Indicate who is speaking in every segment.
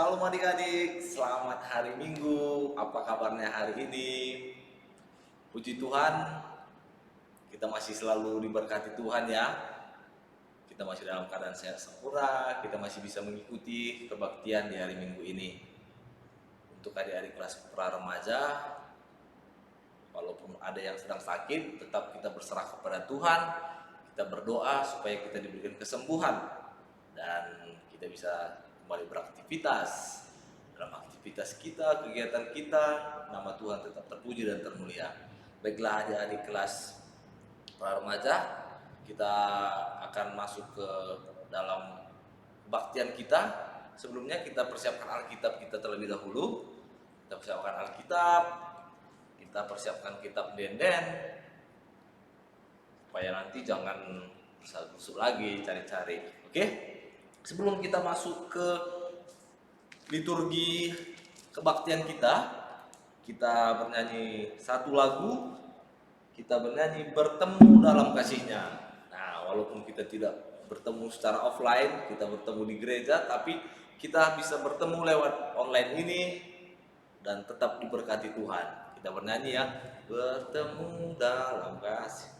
Speaker 1: Shalom adik-adik, selamat hari Minggu. Apa kabarnya hari ini? Puji Tuhan, kita masih selalu diberkati Tuhan ya. Kita masih dalam keadaan sehat sempurna, kita masih bisa mengikuti kebaktian di hari Minggu ini. Untuk adik-adik kelas pra remaja, walaupun ada yang sedang sakit, tetap kita berserah kepada Tuhan. Kita berdoa supaya kita diberikan kesembuhan dan kita bisa kembali beraktivitas. Dalam aktivitas kita, kegiatan kita, nama Tuhan tetap terpuji dan termulia. Baiklah adik-adik kelas pra remaja, kita akan masuk ke dalam kebaktian kita. Sebelumnya kita persiapkan Alkitab kita terlebih dahulu. Kita persiapkan Alkitab, kita persiapkan kitab denden, supaya nanti jangan gusur lagi cari-cari. Oke? Sebelum kita masuk ke liturgi kebaktian kita bernyanyi satu lagu. Kita bernyanyi bertemu dalam kasih-Nya. Nah, walaupun kita tidak bertemu secara offline, kita bertemu di gereja, tapi kita bisa bertemu lewat online ini dan tetap diberkati Tuhan. Kita bernyanyi ya, bertemu dalam kasih.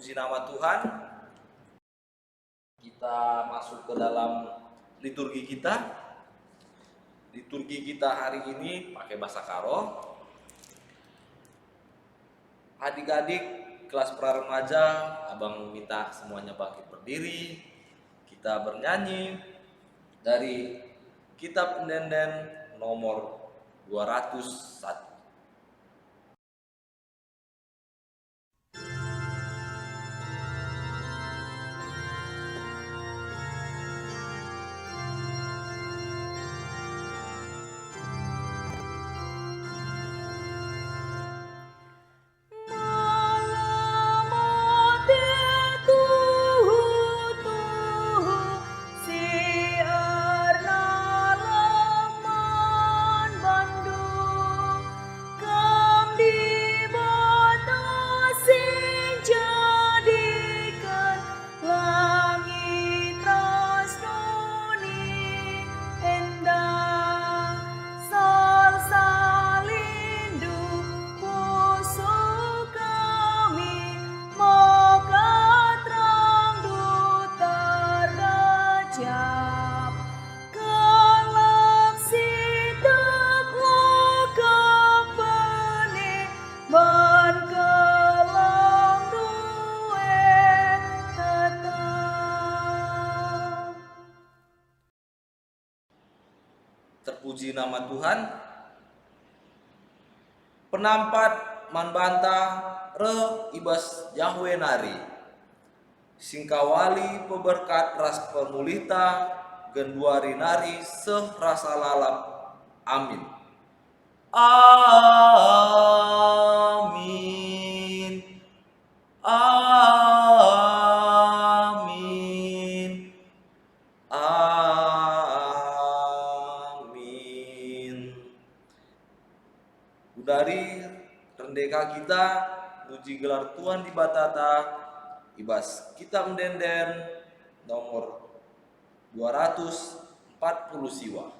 Speaker 1: Nama Tuhan, kita masuk ke dalam liturgi kita. Liturgi kita hari ini pakai bahasa Karo. Adik-adik kelas pra remaja, abang minta semuanya bangkit berdiri. Kita bernyanyi dari kitab denden nomor 201. Terpuji nama Tuhan. Penampat manbanta re ibas Yahwe nari. Singkawali peberkat ras pemulita genduari nari serasa lalap. Amin. Amin. Amin. Dari rendeka kita, puji gelar Tuhan di Batata, ibas kitab denden nomor 240 siwa.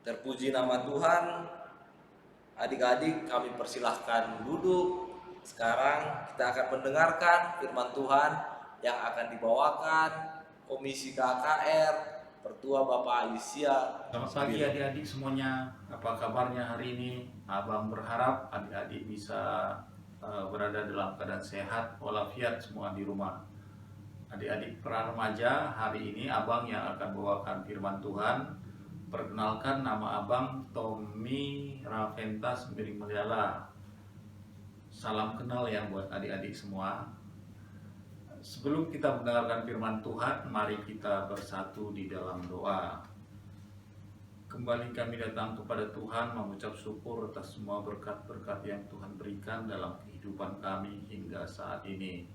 Speaker 1: Terpuji nama Tuhan. Adik-adik, kami persilahkan duduk. Sekarang kita akan mendengarkan firman Tuhan yang akan dibawakan Komisi KKR Pertua Bapak Alicia.
Speaker 2: Selamat pagi adik-adik semuanya. Apa kabarnya hari ini? Abang berharap adik-adik bisa berada dalam keadaan sehat walafiat semua di rumah. Adik-adik pra remaja, hari ini abang yang akan bawakan firman Tuhan. Perkenalkan, nama abang Tommy Raventas Miring Meliala. Salam kenal ya buat adik-adik semua. Sebelum kita mendengarkan firman Tuhan, mari kita bersatu di dalam doa. Kembali kami datang kepada Tuhan mengucap syukur atas semua berkat-berkat yang Tuhan berikan dalam kehidupan kami hingga saat ini.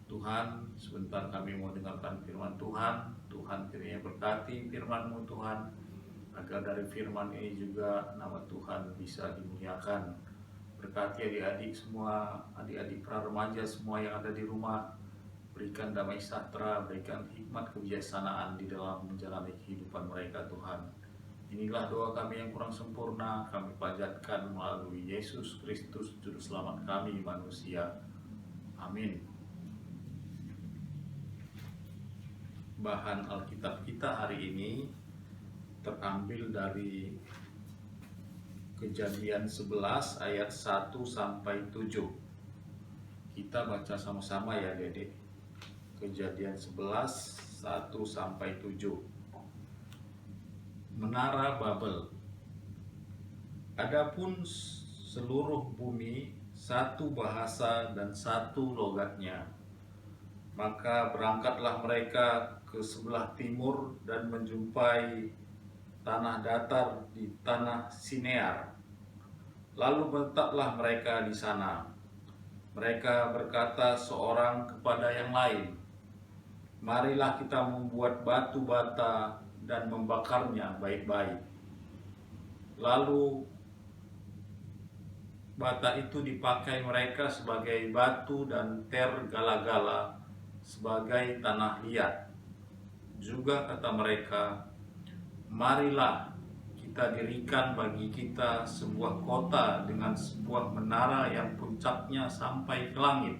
Speaker 2: Tuhan, sebentar kami mau dengarkan firman Tuhan. Tuhan kiranya berkati firman-Mu Tuhan, agar dari firman ini juga nama Tuhan bisa dimuliakan. Berkati adik-adik semua, adik-adik pra remaja semua yang ada di rumah. Berikan damai sejahtera, berikan hikmat kebijaksanaan di dalam menjalani kehidupan mereka Tuhan. Inilah doa kami yang kurang sempurna, kami panjatkan melalui Yesus Kristus Juru Selamat kami manusia. Amin. Bahan Alkitab kita hari ini terambil dari Kejadian 11 ayat 1 sampai 7. Kita baca sama-sama ya Dedek. Kejadian 11 1 sampai 7. Menara Babel. Adapun seluruh bumi satu bahasa dan satu logatnya. Maka berangkatlah mereka ke sebelah timur dan menjumpai tanah datar di tanah Sinear. Lalu menetaplah mereka di sana. Mereka berkata seorang kepada yang lain, marilah kita membuat batu bata dan membakarnya baik-baik. Lalu bata itu dipakai mereka sebagai batu dan tergala-gala sebagai tanah liat. Juga kata mereka, marilah kita dirikan bagi kita sebuah kota dengan sebuah menara yang puncaknya sampai ke langit.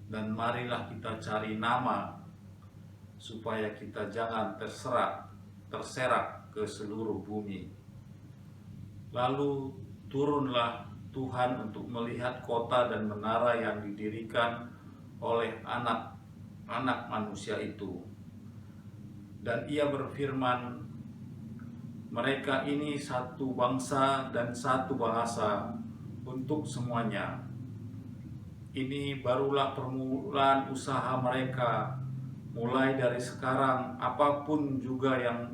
Speaker 2: Dan marilah kita cari nama supaya kita jangan terserak ke seluruh bumi. Lalu turunlah Tuhan untuk melihat kota dan menara yang didirikan oleh anak-anak manusia itu. Dan ia berfirman, mereka ini satu bangsa dan satu bahasa untuk semuanya. Ini barulah permulaan usaha mereka. Mulai dari sekarang, apapun juga yang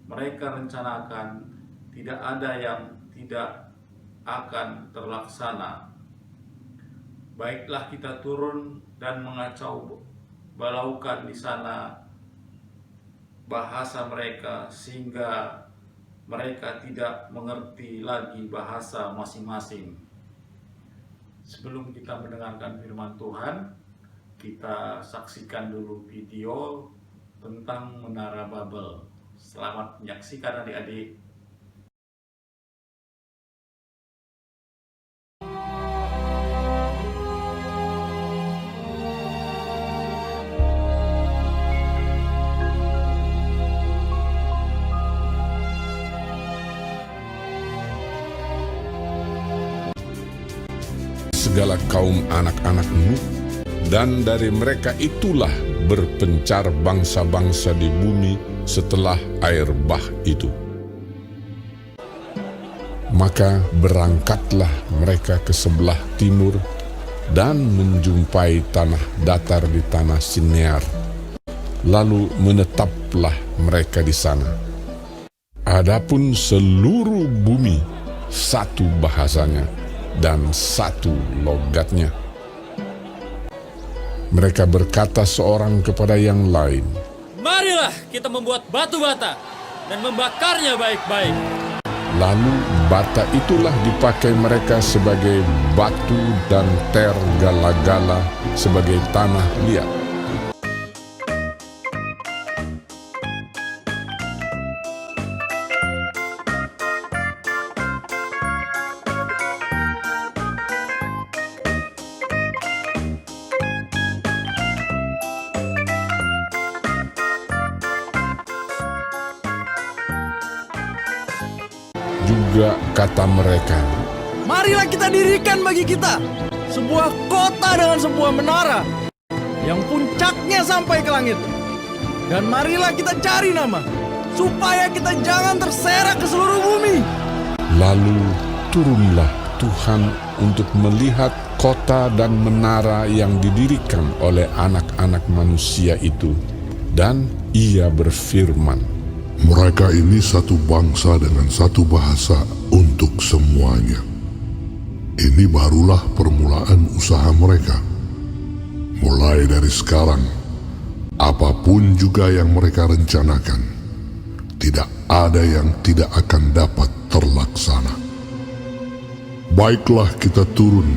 Speaker 2: mereka rencanakan, tidak ada yang tidak akan terlaksana. Baiklah kita turun dan mengacau balaukan di sana bahasa mereka, sehingga mereka tidak mengerti lagi bahasa masing-masing. Sebelum kita mendengarkan firman Tuhan, kita saksikan dulu video tentang Menara Babel. Selamat menyaksikan adik-adik.
Speaker 3: Segala kaum anak-anak Nuh, dan dari mereka itulah berpencar bangsa-bangsa di bumi setelah air bah itu. Maka berangkatlah mereka ke sebelah timur dan menjumpai tanah datar di tanah Sinear. Lalu menetaplah mereka di sana. Adapun seluruh bumi satu bahasanya dan satu logatnya. Mereka berkata seorang kepada yang lain,
Speaker 4: marilah kita membuat batu bata dan membakarnya baik-baik.
Speaker 3: Lalu bata itulah dipakai mereka sebagai batu dan tergala-gala sebagai tanah liat. Juga kata mereka,
Speaker 5: marilah kita dirikan bagi kita sebuah kota dengan sebuah menara yang puncaknya sampai ke langit. Dan marilah kita cari nama, supaya kita jangan terserak ke seluruh bumi.
Speaker 3: lalu turunlah Tuhan untuk melihat kota dan menara yang didirikan oleh anak-anak manusia itu. Dan ia berfirman,
Speaker 6: Mereka ini satu bangsa dengan satu bahasa untuk semuanya. Ini barulah permulaan usaha mereka. Mulai dari sekarang, apapun juga yang mereka rencanakan, tidak ada yang tidak akan dapat terlaksana. Baiklah kita turun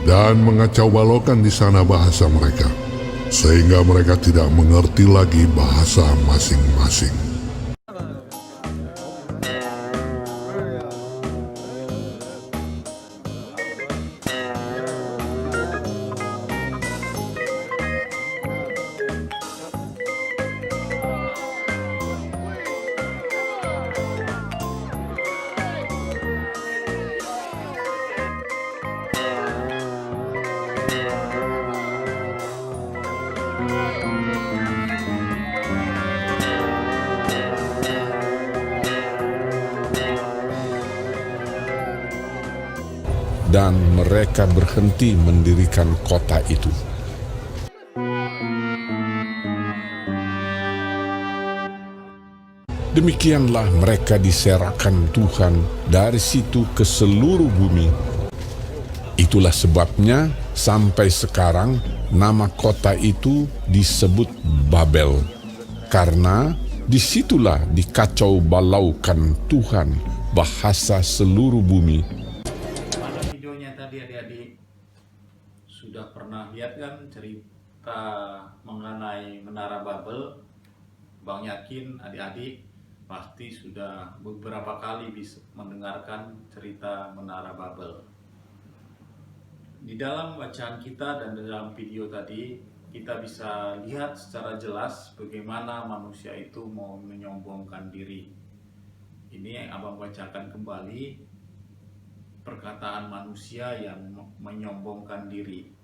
Speaker 6: dan mengacau balaukan di sana bahasa mereka, sehingga mereka tidak mengerti lagi bahasa masing-masing.
Speaker 3: dan mereka berhenti mendirikan kota itu. Demikianlah mereka diserahkan Tuhan dari situ ke seluruh bumi. Itulah sebabnya sampai sekarang nama kota itu disebut Babel, karena disitulah dikacau balaukan Tuhan bahasa seluruh bumi.
Speaker 2: Pada videonya tadi adik-adik sudah pernah lihat kan cerita mengenai Menara Babel. Bang yakin adik-adik pasti sudah beberapa kali bisa mendengarkan cerita Menara Babel. Di dalam bacaan kita dan dalam video tadi, kita bisa lihat secara jelas bagaimana manusia itu mau menyombongkan diri. Ini yang abang bacakan kembali, perkataan manusia yang menyombongkan diri.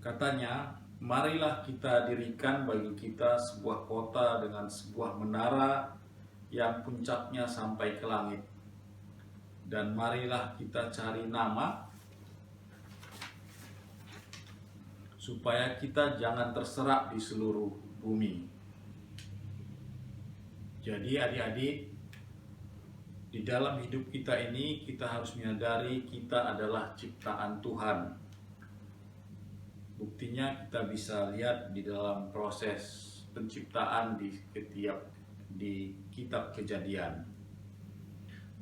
Speaker 2: Katanya, marilah kita dirikan bagi kita sebuah kota dengan sebuah menara yang puncaknya sampai ke langit. Dan marilah kita cari nama supaya kita jangan terserak di seluruh bumi. Jadi adik-adik, di dalam hidup kita ini kita harus menyadari kita adalah ciptaan Tuhan. Buktinya kita bisa lihat di dalam proses penciptaan di kitab Kejadian.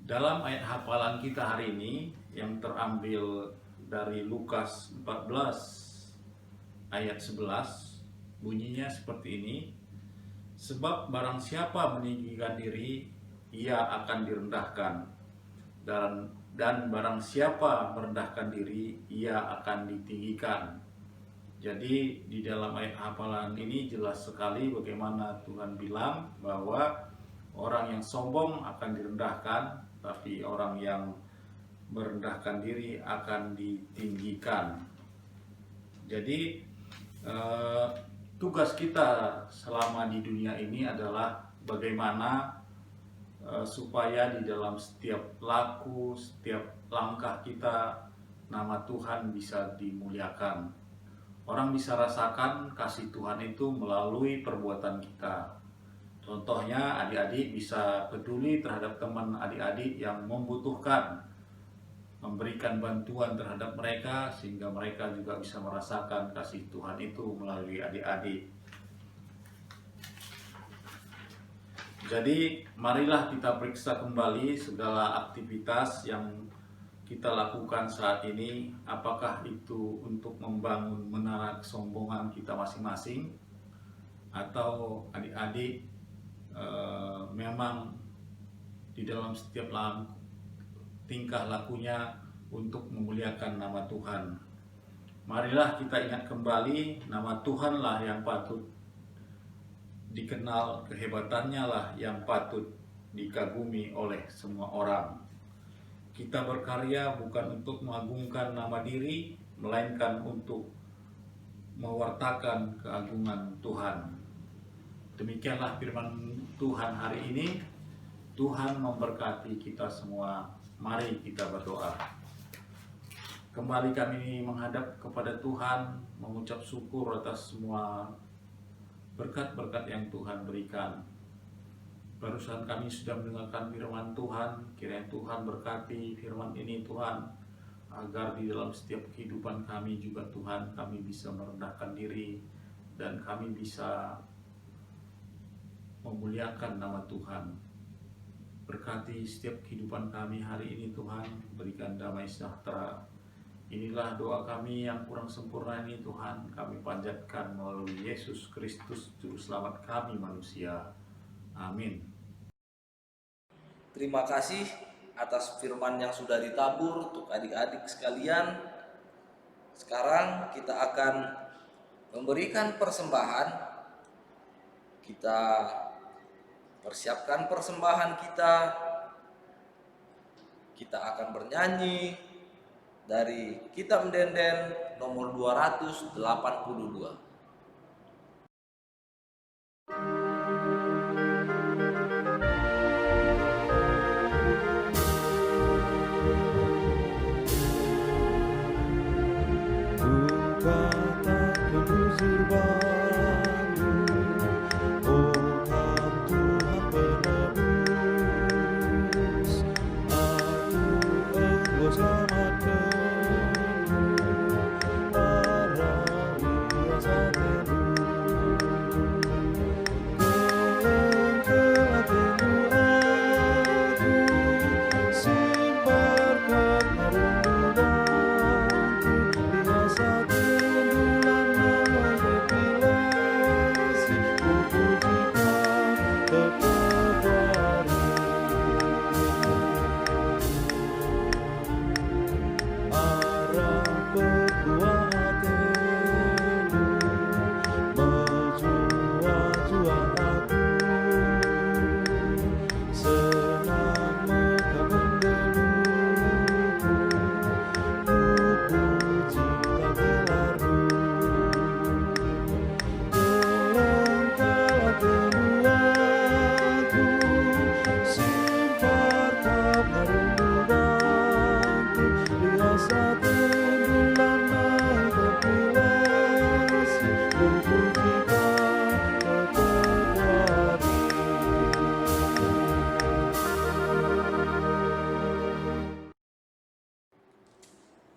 Speaker 2: Dalam ayat hafalan kita hari ini yang terambil dari Lukas 14 ayat 11, bunyinya seperti ini. Sebab barang siapa meninggikan diri, ia akan direndahkan. Dan barang siapa merendahkan diri, ia akan ditinggikan. Jadi di dalam ayat hafalan ini jelas sekali bagaimana Tuhan bilang bahwa orang yang sombong akan direndahkan, tapi orang yang merendahkan diri akan ditinggikan. Jadi tugas kita selama di dunia ini adalah bagaimana supaya di dalam setiap laku, setiap langkah kita, nama Tuhan bisa dimuliakan. Orang bisa rasakan kasih Tuhan itu melalui perbuatan kita. Contohnya adik-adik bisa peduli terhadap teman adik-adik yang membutuhkan, memberikan bantuan terhadap mereka sehingga mereka juga bisa merasakan kasih Tuhan itu melalui adik-adik. Jadi marilah kita periksa kembali segala aktivitas yang kita lakukan saat ini, apakah itu untuk membangun menara kesombongan kita masing-masing, atau adik-adik memang di dalam setiap tingkah lakunya untuk memuliakan nama Tuhan. Marilah kita ingat kembali, nama Tuhanlah yang patut dikenal, kehebatannya lah yang patut dikagumi oleh semua orang. Kita berkarya bukan untuk mengagungkan nama diri, melainkan untuk mewartakan keagungan Tuhan. Demikianlah firman Tuhan hari ini. Tuhan memberkati kita semua. Mari kita berdoa. Kembali kami menghadap kepada Tuhan, mengucap syukur atas semua berkat-berkat yang Tuhan berikan. Barusan kami sudah mendengarkan firman Tuhan. Kiranya Tuhan berkati firman ini Tuhan, agar di dalam setiap kehidupan kami juga Tuhan, kami bisa merendahkan diri dan kami bisa memuliakan nama Tuhan. Berkati setiap kehidupan kami hari ini Tuhan, berikan damai sejahtera. Inilah doa kami yang kurang sempurna ini Tuhan, kami panjatkan melalui Yesus Kristus Juru Selamat kami manusia. Amin.
Speaker 1: Terima kasih atas firman yang sudah ditabur untuk adik-adik sekalian. Sekarang kita akan memberikan persembahan. Kita persiapkan persembahan kita. Kita akan bernyanyi dari Kitab Mendenden nomor 282.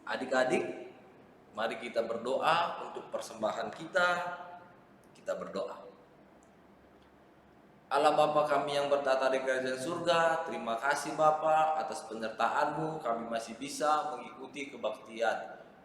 Speaker 1: Adik-adik, mari kita berdoa untuk persembahan kita. Kita berdoa. Allah Bapa kami yang bertata di kerajaan surga, terima kasih Bapa atas penyertaan-Mu, kami masih bisa mengikuti kebaktian.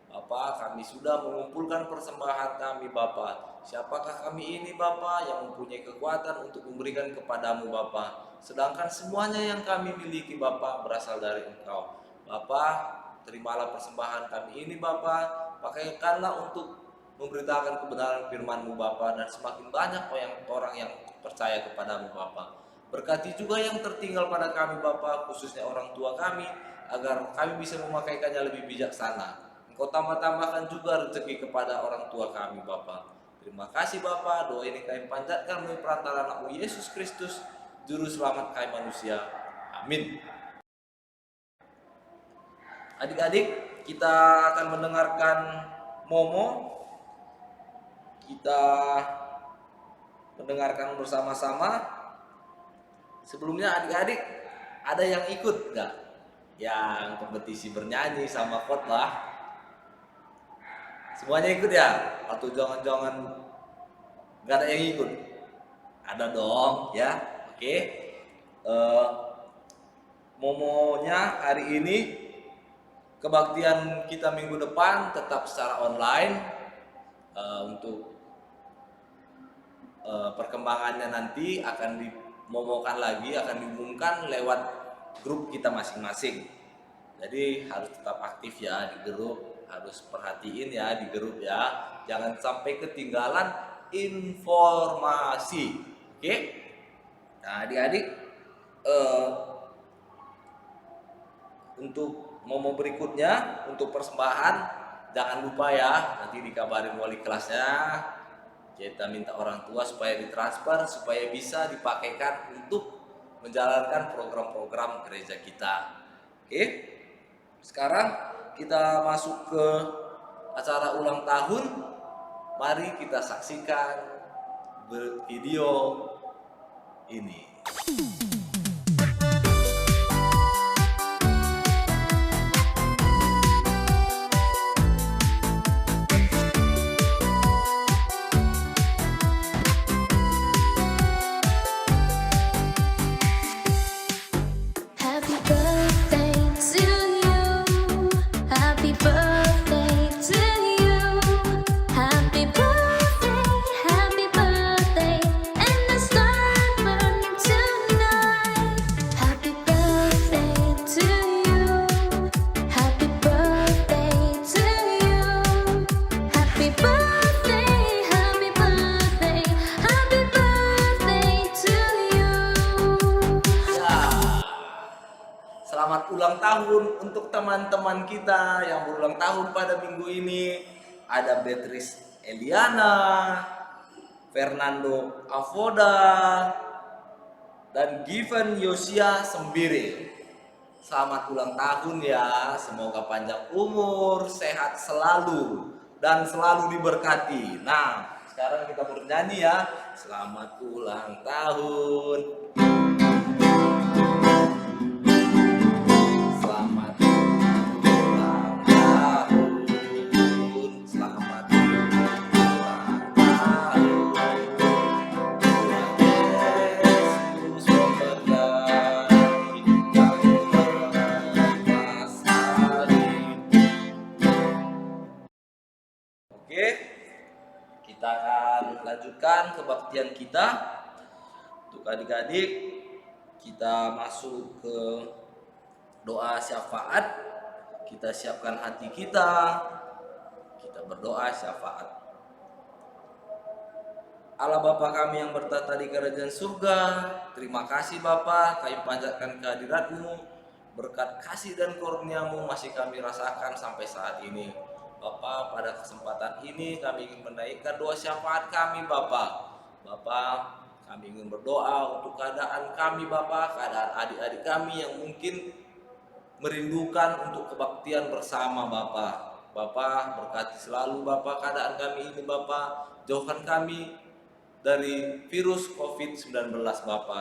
Speaker 1: Bapa, kami sudah mengumpulkan persembahan kami Bapa. Siapakah kami ini Bapa yang mempunyai kekuatan untuk memberikan kepadamu Bapa? Sedangkan semuanya yang kami miliki Bapa berasal dari Engkau. Bapa, terimalah persembahan kami ini Bapa, pakaikanlah untuk memberitakan kebenaran firman-Mu Bapa, dan semakin banyak orang yang percaya kepadamu Bapa. Berkati juga yang tertinggal pada kami Bapa, khususnya orang tua kami, agar kami bisa memakaikannya lebih bijaksana. Engkau tambah-tambahkan juga rezeki kepada orang tua kami Bapa. Terima kasih Bapa, doa ini kami panjatkan melalui perantara anak-Mu Yesus Kristus, Juru Selamat kami manusia. Amin. Adik-adik, kita akan mendengarkan Momo. Kita mendengarkan bersama-sama. Sebelumnya adik-adik, ada yang ikut nggak? Yang kompetisi bernyanyi sama khotbah? Semuanya ikut ya? Atau jangan-jangan nggak ada yang ikut? Ada dong ya. Oke, eh, momonya hari ini kebaktian kita minggu depan tetap secara online. Untuk perkembangannya nanti akan dimomokan lagi, akan diumumkan lewat grup kita masing-masing. Jadi harus tetap aktif ya di grup, harus perhatiin ya di grup ya, jangan sampai ketinggalan informasi. Oke, nah adik-adik, untuk momo berikutnya, untuk persembahan jangan lupa ya, nanti dikabarin wali kelasnya. Kita minta orang tua supaya ditransfer, supaya bisa dipakaikan untuk menjalankan program-program gereja kita. Oke, sekarang kita masuk ke acara ulang tahun. Mari kita saksikan video ini.
Speaker 7: Happy birthday to you. Happy birthday to you. Happy birthday, and the star burning tonight. Happy birthday to you. Happy birthday to you. Happy birthday, happy birthday, happy birthday to you.
Speaker 1: Selamat ulang tahun untuk teman-teman kita yang berulang tahun pada minggu ini. Ada Beatrice Eliana, Fernando Avoda, dan Given Yosia Sembiring. Selamat ulang tahun ya, semoga panjang umur, sehat selalu, dan selalu diberkati. Nah, sekarang kita bernyanyi ya. Selamat ulang tahun. Selamat ulang tahun. Selamat ulang tahun. Tuhan Yesus memberkati kamu lepas hari. Oke, kita akan lanjutkan kebaktian kita. Untuk adik-adik, kita masuk ke doa syafaat. Kita siapkan hati kita. Kita berdoa syafaat. Allah Bapa kami yang bertata di kerajaan surga, terima kasih Bapa, kami panjatkan kehadirat-Mu. Berkat kasih dan karunia-Mu masih kami rasakan sampai saat ini. Bapa, pada kesempatan ini kami ingin menaikkan doa syafaat kami Bapa. Bapa, kami ingin berdoa untuk keadaan kami Bapa, keadaan adik-adik kami yang mungkin merindukan untuk kebaktian bersama Bapa. Bapa, berkati selalu Bapa keadaan kami ini Bapa. Jauhkan kami dari virus COVID-19 Bapa.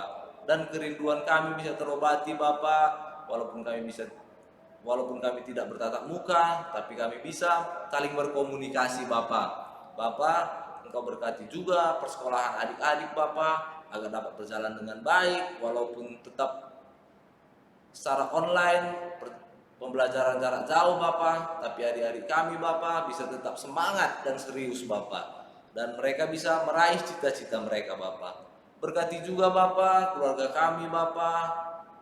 Speaker 1: Dan kerinduan kami bisa terobati Bapa. Walaupun kami tidak bertatap muka, tapi kami bisa saling berkomunikasi Bapa. Bapa, Engkau berkati juga persekolahan adik-adik Bapa agar dapat berjalan dengan baik walaupun tetap secara online, pembelajaran jarak jauh Bapa, tapi adik-adik kami Bapa bisa tetap semangat dan serius Bapa, dan mereka bisa meraih cita-cita mereka Bapa. Berkati juga Bapa keluarga kami Bapa,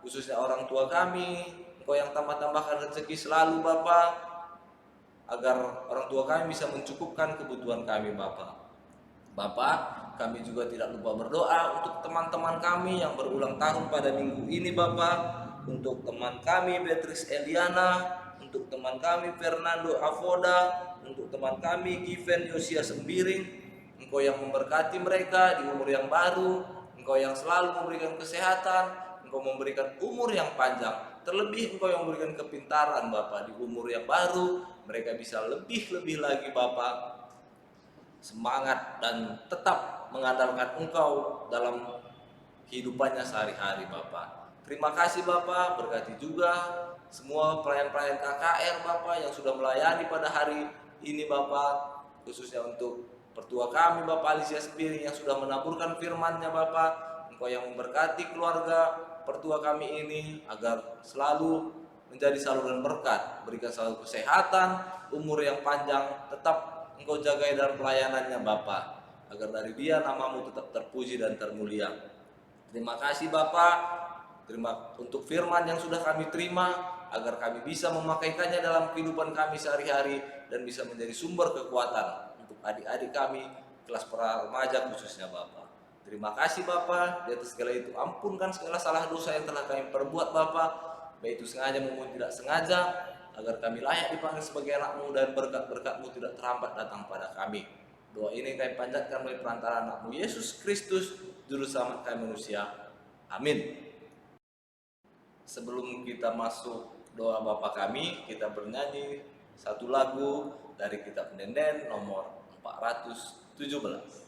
Speaker 1: khususnya orang tua kami. Engkau yang tambah-tambahkan rezeki selalu Bapa, agar orang tua kami bisa mencukupkan kebutuhan kami Bapa. Bapa, kami juga tidak lupa berdoa untuk teman-teman kami yang berulang tahun pada minggu ini Bapa. Untuk teman kami Beatrice Eliana, untuk teman kami Fernando Avoda, untuk teman kami Given Yosia Sembiring. Engkau yang memberkati mereka di umur yang baru, Engkau yang selalu memberikan kesehatan, Engkau memberikan umur yang panjang. Terlebih Engkau yang memberikan kepintaran Bapa di umur yang baru, mereka bisa lebih-lebih lagi Bapa semangat dan tetap mengandalkan Engkau dalam kehidupannya sehari-hari Bapa. Terima kasih Bapa, berkati juga semua pelayan-pelayan KKR Bapa yang sudah melayani pada hari ini Bapa, khususnya untuk pertua kami Bapak Alicia Sembiring yang sudah menaburkan firman-Nya Bapa. Engkau yang memberkati keluarga pertua kami ini agar selalu menjadi saluran berkat, berikan selalu kesehatan, umur yang panjang, tetap Engkau jagai dalam pelayanannya Bapa, agar dari dia namamu tetap terpuji dan termulia. Terima kasih Bapa, terima untuk firman yang sudah kami terima, agar kami bisa memakaikannya dalam kehidupan kami sehari-hari dan bisa menjadi sumber kekuatan untuk adik-adik kami kelas remaja khususnya Bapa. Terima kasih Bapa, di atas segala itu ampunkan segala salah dosa yang telah kami perbuat Bapa, baik itu sengaja maupun tidak sengaja, agar kami layak dipanggil sebagai anak-Mu dan berkat-berkat-Mu tidak terhambat datang pada kami. Doa ini kami panjatkan melalui perantara anak-Mu Yesus Kristus, Juru Selamat kami manusia. Amin. Sebelum kita masuk doa Bapa kami, kita bernyanyi satu lagu dari kitab Pendenden nomor 417.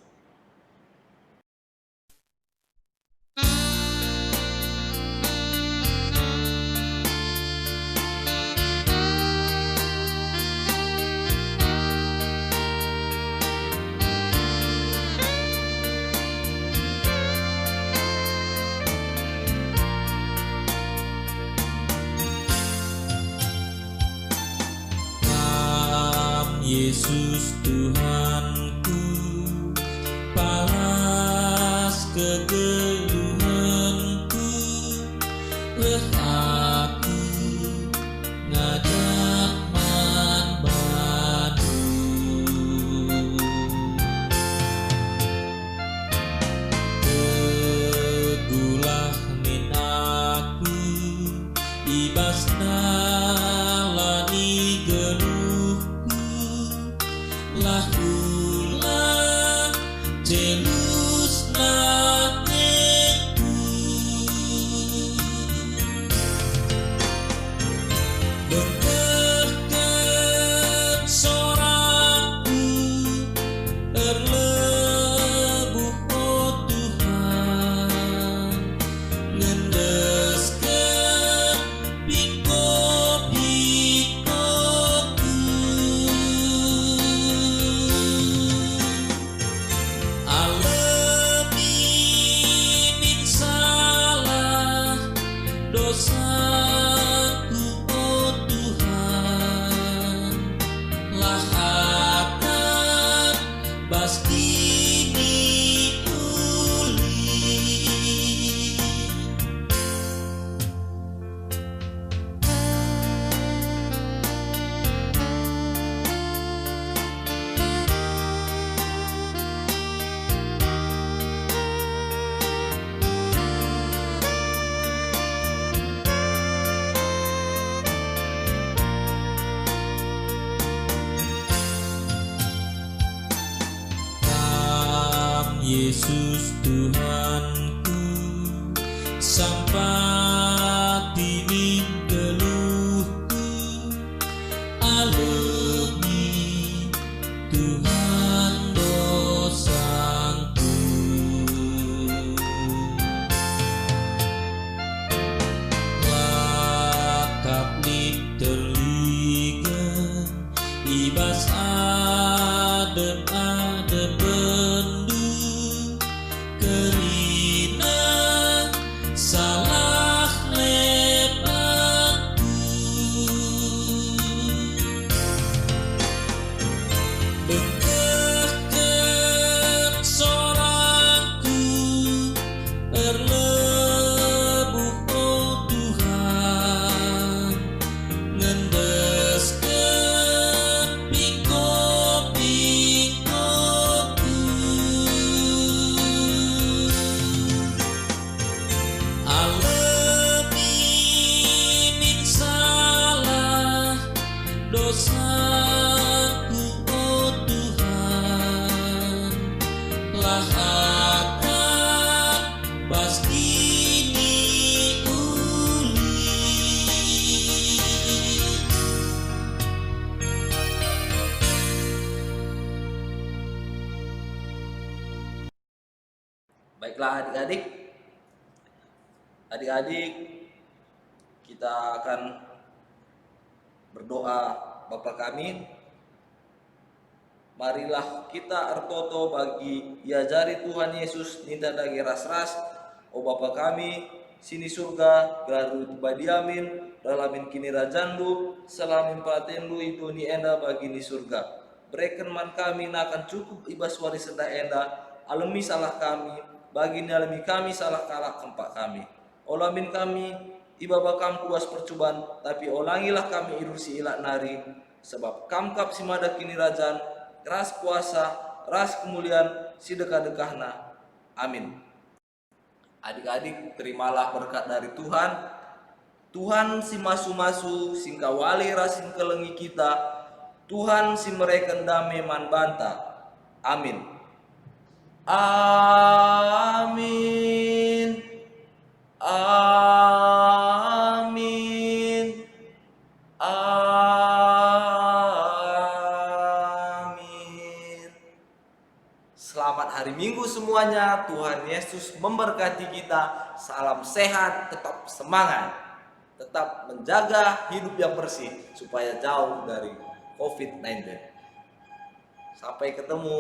Speaker 8: Yesus Tuhanku, balas kegeluhanku, leh aku ngajak manbadu. Tegulah min aku, ibasna lani geluhku, lah ulah jelus nangku, bengkehkan soraku terlebuh oh Tuhan, ngendeskan piko-pikoku, alami min salah dosaku oh Tuhan, lah akan bastini uli. Yesus Tuhanku, sampati min geluhku, alami Tuhan dosaku. Lakap di terliga, ibas adem-adem bendu, kerina salah lebatku, bengkehkan soraku terlebuh oh Tuhan, ngendeskan piko-pikoku, alami min salah dosaku oh Tuhan, lah akan bastini uli.
Speaker 1: Baiklah adik-adik, kita akan berdoa Bapa kami. Marilah kita ertoto bagi iajari Tuhan Yesus ninda dagi ras-ras O Bapa kami, sini surga, garu badiamin, dalamin kini rajandu, selamin patendu itu ni enda bagi ni surga. Berikan man kami nakan cukup ibas waris senda enda, alami salah kami, bagi ni alami kami salah kalah kempak kami. Olamin kami, ibaba kam kuas percobaan, tapi olangilah kami irusi ilak nari, sebab kamkap si mada kini rajan, ras kuasa, ras kemuliaan, si dekah-dekahna. Amin. Adik-adik, terimalah berkat dari Tuhan. Tuhan si masu-masu, sing kawali rasin kelengi kita. Tuhan si mereka dame man banta. Amin. Amin. Amin. Amin. Selamat hari Minggu semuanya. Tuhan Yesus memberkati kita. Salam sehat, tetap semangat. Tetap menjaga hidup yang bersih supaya jauh dari COVID-19. Sampai ketemu.